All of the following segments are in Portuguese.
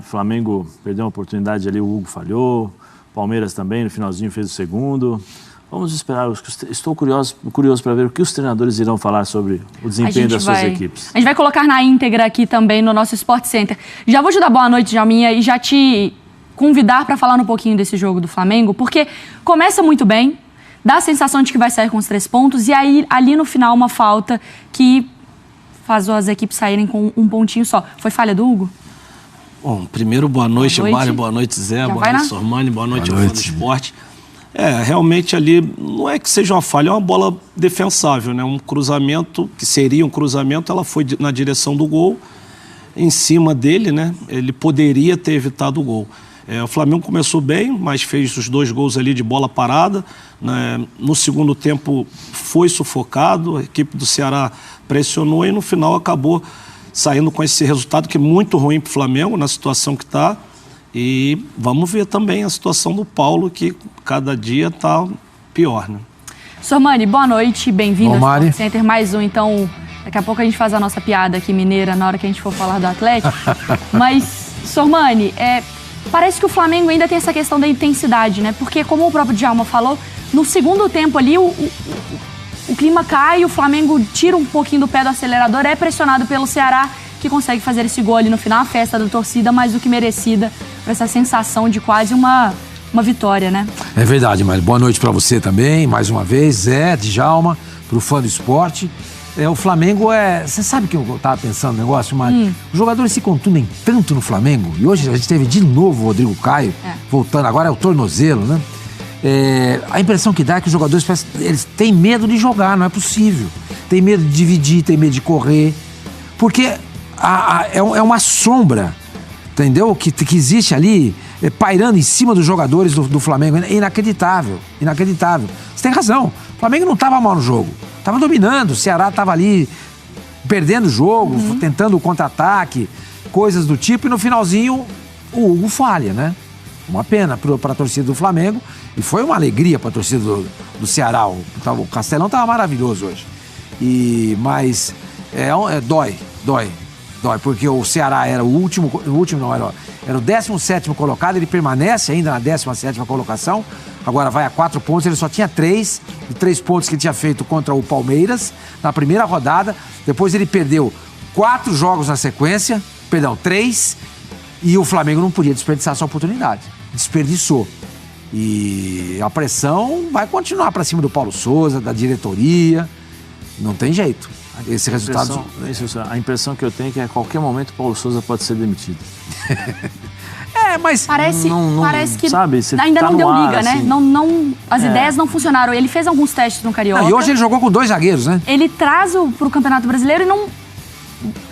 O Flamengo perdeu uma oportunidade ali, o Hugo falhou, o Palmeiras também, no finalzinho fez o segundo. Vamos esperar, estou curioso para ver o que os treinadores irão falar sobre o desempenho das suas equipes. A gente vai colocar na íntegra aqui também no nosso Sport Center. Já vou te dar boa noite, Djalminha, e já te convidar para falar um pouquinho desse jogo do Flamengo, porque começa muito bem, dá a sensação de que vai sair com os 3 pontos, e aí ali no final uma falta que faz as equipes saírem com um pontinho só. Foi falha do Hugo? Bom, primeiro, boa noite, Mário, boa noite, Zé, boa noite, Sormani, boa noite ao fã do esporte. Realmente ali, não é que seja uma falha, é uma bola defensável, né? Um cruzamento, que seria um cruzamento, ela foi na direção do gol, em cima dele, né? Ele poderia ter evitado o gol. O Flamengo começou bem, mas fez os 2 gols ali de bola parada, né? No segundo tempo foi sufocado, a equipe do Ceará pressionou e no final acabou saindo com esse resultado que é muito ruim para o Flamengo, na situação que está. E vamos ver também a situação do Paulo, que cada dia está pior, né? Sormani, boa noite, bem-vindo ao Sport Center. Mais um, então, daqui a pouco a gente faz a nossa piada aqui mineira na hora que a gente for falar do Atlético. Mas, Sormani, parece que o Flamengo ainda tem essa questão da intensidade, né? Porque, como o próprio Djalma falou, no segundo tempo ali, o clima cai, o Flamengo tira um pouquinho do pé do acelerador, é pressionado pelo Ceará, que consegue fazer esse gol ali no final, a festa da torcida, mais do que merecida, por essa sensação de quase uma vitória, né? É verdade, mas boa noite para você também, mais uma vez, Zé, Djalma, para o fã do esporte. O Flamengo Você sabe que eu estava pensando no negócio, mas os jogadores se contundem tanto no Flamengo, e hoje a gente teve de novo o Rodrigo Caio, voltando, agora é o tornozelo, né? A impressão que dá é que os jogadores eles têm medo de jogar, não é possível. Tem medo de dividir, tem medo de correr, porque é uma sombra, entendeu? Que existe ali, pairando em cima dos jogadores do Flamengo. É inacreditável, inacreditável. Você tem razão, o Flamengo não estava mal no jogo, estava dominando, o Ceará estava ali perdendo o jogo, tentando o contra-ataque, coisas do tipo, e no finalzinho o Hugo falha, né? Uma pena para a torcida do Flamengo, e foi uma alegria para a torcida do Ceará. O Castelão estava maravilhoso hoje. Mas dói, porque o Ceará era era o 17º colocado, ele permanece ainda na 17ª colocação, agora vai a 4 pontos, ele só tinha 3 pontos que ele tinha feito contra o Palmeiras na primeira rodada, depois ele perdeu 4 jogos na sequência, 3, e o Flamengo não podia desperdiçar essa oportunidade, desperdiçou. E a pressão vai continuar para cima do Paulo Souza, da diretoria, não tem jeito. Esse resultado... A impressão que eu tenho é que a qualquer momento o Paulo Souza pode ser demitido. Mas... Parece que sabe, ainda não deu liga, assim, né? As ideias não funcionaram. Ele fez alguns testes no Carioca. E hoje ele jogou com 2 zagueiros, né? Ele traz pro Campeonato Brasileiro e não...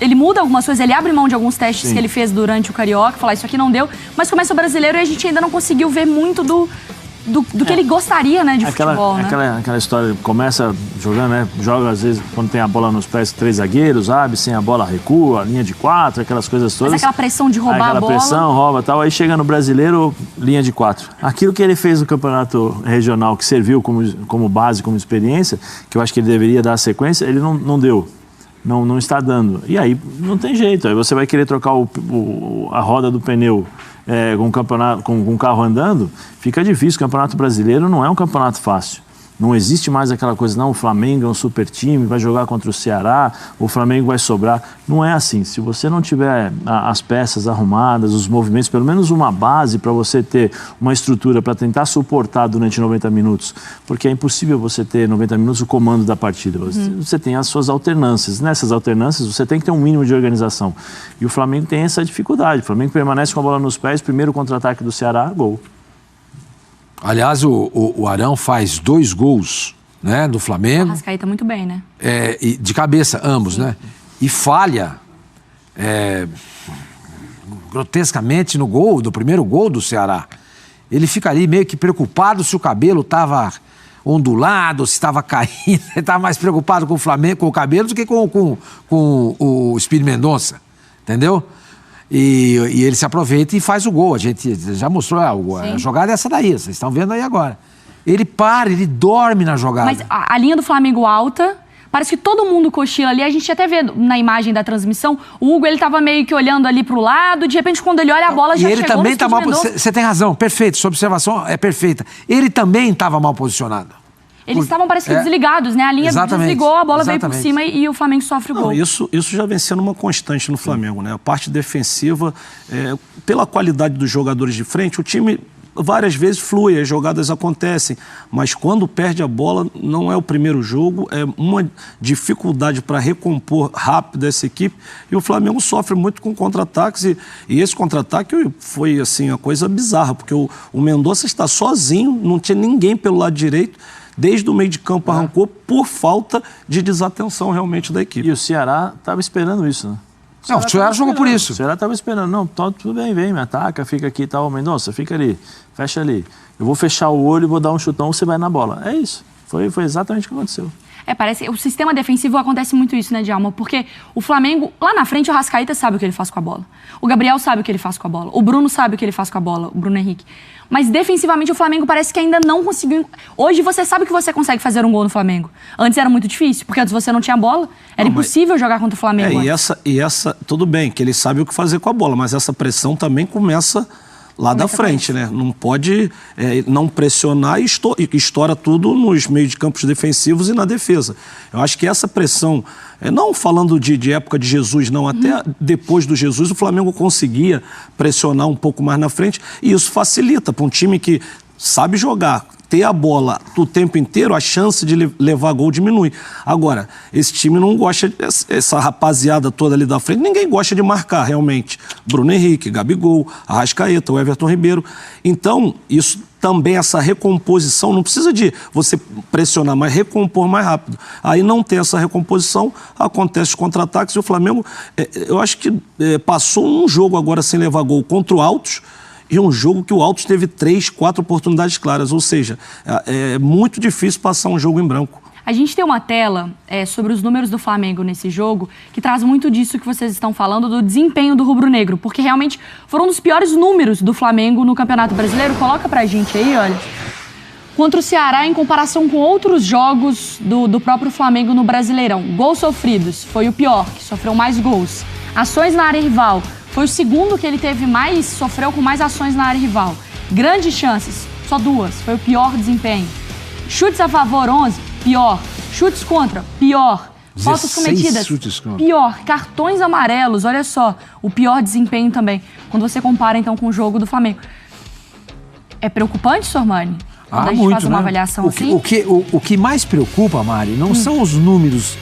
Ele muda algumas coisas, ele abre mão de alguns testes que ele fez durante o Carioca, falar isso aqui não deu, mas começa o Brasileiro e a gente ainda não conseguiu ver muito do que ele gostaria, né, de futebol, né? Aquela história, começa jogando, né, joga às vezes quando tem a bola nos pés 3 zagueiros, abre, sem a bola recua, linha de 4, aquelas coisas todas. Mas aquela pressão de roubar a bola. Aquela pressão, rouba e tal, aí chega no Brasileiro, linha de 4. Aquilo que ele fez no campeonato regional, que serviu como base, como experiência, que eu acho que ele deveria dar a sequência, ele não deu. Não está dando. E aí não tem jeito. Aí você vai querer trocar a roda do pneu com o carro andando, fica difícil. O Campeonato Brasileiro não é um campeonato fácil. Não existe mais aquela coisa, não, o Flamengo é um super time, vai jogar contra o Ceará, o Flamengo vai sobrar. Não é assim. Se você não tiver as peças arrumadas, os movimentos, pelo menos uma base para você ter uma estrutura para tentar suportar durante 90 minutos, porque é impossível você ter 90 minutos o comando da partida. Você tem as suas alternâncias. Nessas alternâncias, você tem que ter um mínimo de organização. E o Flamengo tem essa dificuldade. O Flamengo permanece com a bola nos pés, primeiro contra-ataque do Ceará, gol. Aliás, o Arão faz 2 gols, né, do Flamengo. O Arrascaeta muito bem, né? De cabeça, ambos, né? E falha grotescamente no primeiro gol do Ceará. Ele fica ali meio que preocupado se o cabelo estava ondulado, se estava caindo. Ele estava mais preocupado com o Flamengo, com o cabelo, do que com o Espírito Mendonça, entendeu? E ele se aproveita e faz o gol. A gente já mostrou a jogada é essa daí, vocês estão vendo aí agora. Ele para, ele dorme na jogada. Mas a linha do Flamengo alta, Parece que todo mundo cochila ali. A gente até vê na imagem da transmissão, o Hugo, ele tava meio que olhando ali pro lado, de repente, quando ele olha, a bola já chegou. E ele também tá mal... Você tem razão, perfeito, sua observação é perfeita. Ele também estava mal posicionado. Eles estavam, parece que, desligados, né? A linha desligou, a bola veio por cima e o Flamengo sofre o gol. Isso já vem sendo uma constante no Flamengo, né? A parte defensiva, pela qualidade dos jogadores de frente, o time... várias vezes flui, as jogadas acontecem, mas quando perde a bola, não é o primeiro jogo, é uma dificuldade para recompor rápido essa equipe, e o Flamengo sofre muito com contra-ataques, e esse contra-ataque foi assim, uma coisa bizarra, porque o Mendonça está sozinho, não tinha ninguém pelo lado direito, desde o meio de campo arrancou por falta de desatenção realmente da equipe. E o Ceará estava esperando isso, né? O Ceará jogou por isso. O Ceará estava esperando. Não, tudo bem, vem, me ataca, fica aqui e tal. Mendonça, fica ali, fecha ali. Eu vou fechar o olho e vou dar um chutão, você vai na bola. É isso. Foi exatamente o que aconteceu. Parece... O sistema defensivo acontece muito isso, né, Djalma? Porque o Flamengo, lá na frente, o Arrascaeta sabe o que ele faz com a bola. O Gabriel sabe o que ele faz com a bola. O Bruno sabe o que ele faz com a bola, o Bruno Henrique. Mas defensivamente o Flamengo parece que ainda não conseguiu... Hoje você sabe que você consegue fazer um gol no Flamengo. Antes era muito difícil, porque antes você não tinha bola. Era impossível jogar contra o Flamengo. E essa, tudo bem, que ele sabe o que fazer com a bola, mas essa pressão também começa lá da frente, né? Não pode não pressionar e estoura tudo nos meios de campos defensivos e na defesa. Eu acho que essa pressão, não falando de época de Jesus, não, até depois do Jesus, o Flamengo conseguia pressionar um pouco mais na frente, e isso facilita para um time que sabe jogar, ter a bola o tempo inteiro, a chance de levar gol diminui. Agora, esse time não gosta, essa rapaziada toda ali da frente, ninguém gosta de marcar realmente. Bruno Henrique, Gabigol, Arrascaeta, o Everton Ribeiro. Então, isso também, essa recomposição, não precisa de você pressionar, mas recompor mais rápido. Aí não tem essa recomposição, acontece os contra-ataques, e o Flamengo, eu acho que passou um jogo agora sem levar gol contra o Altos, e um jogo que o Altos teve 3, 4 oportunidades claras. Ou seja, é muito difícil passar um jogo em branco. A gente tem uma tela sobre os números do Flamengo nesse jogo que traz muito disso que vocês estão falando, do desempenho do rubro-negro, porque realmente foram um dos piores números do Flamengo no Campeonato Brasileiro. Coloca pra gente aí, olha. Contra o Ceará, em comparação com outros jogos do próprio Flamengo no Brasileirão. Gols sofridos, foi o pior, que sofreu mais gols. Ações na área rival, foi o segundo que ele teve mais, sofreu com mais ações na área rival. Grandes chances, só 2, foi o pior desempenho. Chutes a favor, 11, pior. Chutes contra, pior. Faltas cometidas, pior. Cartões amarelos, olha só, o pior desempenho também. Quando você compara, então, com o jogo do Flamengo. É preocupante, Sormani? Quando a gente faz uma avaliação assim? O que mais preocupa, Mari, não são os números,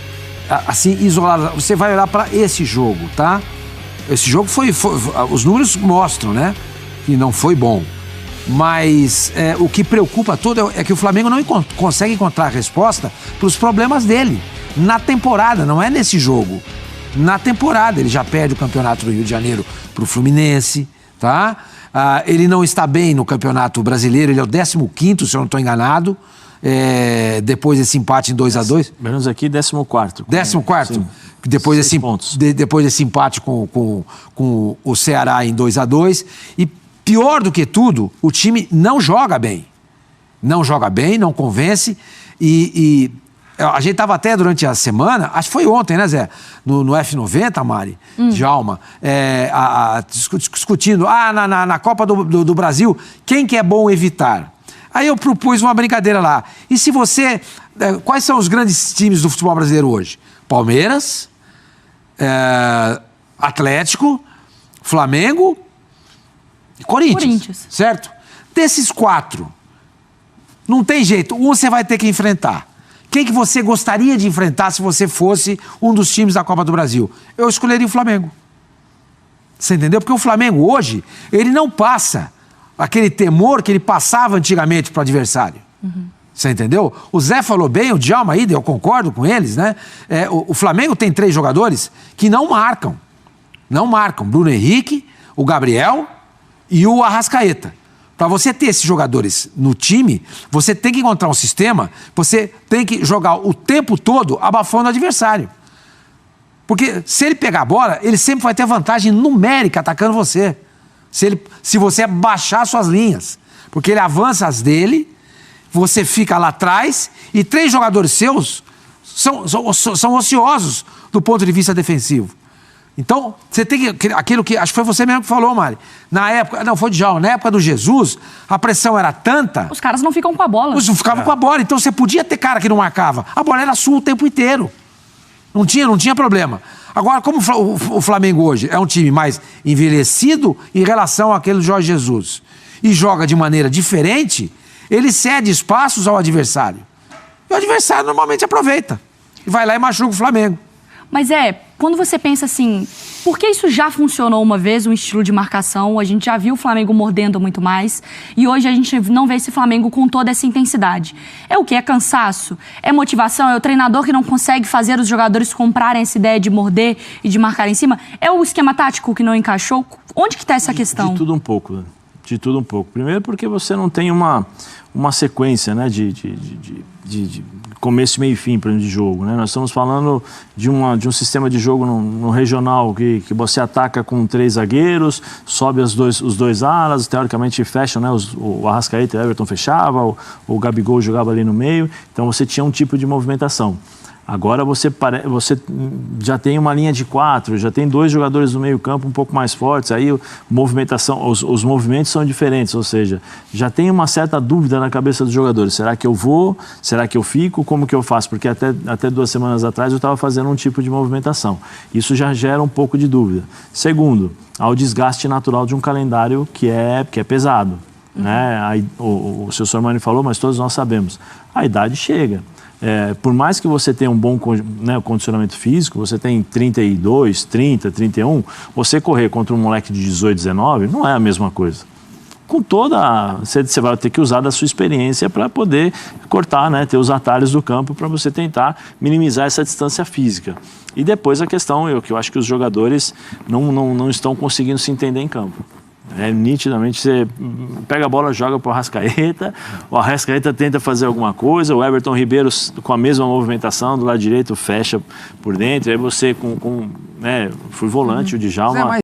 assim, isolados. Você vai olhar para esse jogo, tá? Esse jogo foi os números mostram, né, que não foi bom. Mas o que preocupa todo é que o Flamengo não consegue encontrar resposta para os problemas dele. Na temporada, não é nesse jogo. Na temporada, ele já perde o campeonato do Rio de Janeiro para o Fluminense, tá? Ele não está bem no Campeonato Brasileiro, ele é o 15º, se eu não estou enganado, depois desse empate em 2-2. Menos aqui, 14º. 14º? Sim. Depois desse empate com o Ceará em 2-2. E pior do que tudo, o time não joga bem. Não joga bem, não convence. E a gente estava até durante a semana, acho que foi ontem, né, Zé? No F90, Mari, Djalma, discutindo, na Copa do Brasil, quem que é bom evitar? Aí eu propus uma brincadeira lá. E se você... quais são os grandes times do futebol brasileiro hoje? Palmeiras, Atlético, Flamengo e Corinthians. Certo? Desses 4, não tem jeito. Um você vai ter que enfrentar. Quem que você gostaria de enfrentar se você fosse um dos times da Copa do Brasil? Eu escolheria o Flamengo. Você entendeu? Porque o Flamengo hoje, ele não passa aquele temor que ele passava antigamente para o adversário. Você entendeu? O Zé falou bem, o Djalma aí, eu concordo com eles, né? O Flamengo tem 3 jogadores que não marcam. Não marcam. Bruno Henrique, o Gabriel e o Arrascaeta. Para você ter esses jogadores no time, você tem que encontrar um sistema, você tem que jogar o tempo todo abafando o adversário. Porque se ele pegar a bola, ele sempre vai ter vantagem numérica atacando você. Se você baixar suas linhas. Porque ele avança as dele, você fica lá atrás e 3 jogadores seus são ociosos do ponto de vista defensivo. Então, você tem que... Aquilo que... Acho que foi você mesmo que falou, Mari. Na época... Não, foi de Djalma. Na época do Jesus, a pressão era tanta... Os caras não ficam com a bola. Eles não ficavam com a bola. Então, você podia ter cara que não marcava. A bola era sua o tempo inteiro. Não tinha problema. Agora, como o Flamengo hoje é um time mais envelhecido em relação àquele do Jorge Jesus e joga de maneira diferente, ele cede espaços ao adversário. E o adversário normalmente aproveita. E vai lá e machuca o Flamengo. Mas quando você pensa assim, porque isso já funcionou uma vez, um estilo de marcação, a gente já viu o Flamengo mordendo muito mais, e hoje a gente não vê esse Flamengo com toda essa intensidade. É o quê? É cansaço? É motivação? É o treinador que não consegue fazer os jogadores comprarem essa ideia de morder e de marcar em cima? É o esquema tático que não encaixou? Onde que está essa questão? De tudo um pouco, né? De tudo um pouco. Primeiro porque você não tem uma sequência, né, de começo, meio e fim de jogo, né? Nós estamos falando de um sistema de jogo no regional que você ataca com 3 zagueiros, sobe os dois alas, teoricamente fecham, né? O Arrascaeta e o Everton fechava, o Gabigol jogava ali no meio, então você tinha um tipo de movimentação. Agora você já tem uma linha de 4, já tem 2 jogadores no meio campo um pouco mais fortes, aí os movimentos são diferentes, ou seja, já tem uma certa dúvida na cabeça dos jogadores. Será que eu vou? Será que eu fico? Como que eu faço? Porque até 2 semanas atrás eu estava fazendo um tipo de movimentação. Isso já gera um pouco de dúvida. Segundo, há o desgaste natural de um calendário que é pesado. Né? Aí, o seu Sormani falou, mas todos nós sabemos, a idade chega. Por mais que você tenha um bom, né, condicionamento físico, você tem 32, 30, 31, você correr contra um moleque de 18, 19 não é a mesma coisa. Com você vai ter que usar da sua experiência para poder cortar, né, ter os atalhos do campo para você tentar minimizar essa distância física. E depois a questão, que eu acho que os jogadores não estão conseguindo se entender em campo. Nitidamente você pega a bola, joga para o Arrascaeta, o Arrascaeta tenta fazer alguma coisa, o Everton Ribeiro com a mesma movimentação do lado direito fecha por dentro, aí você fui volante, o Djalma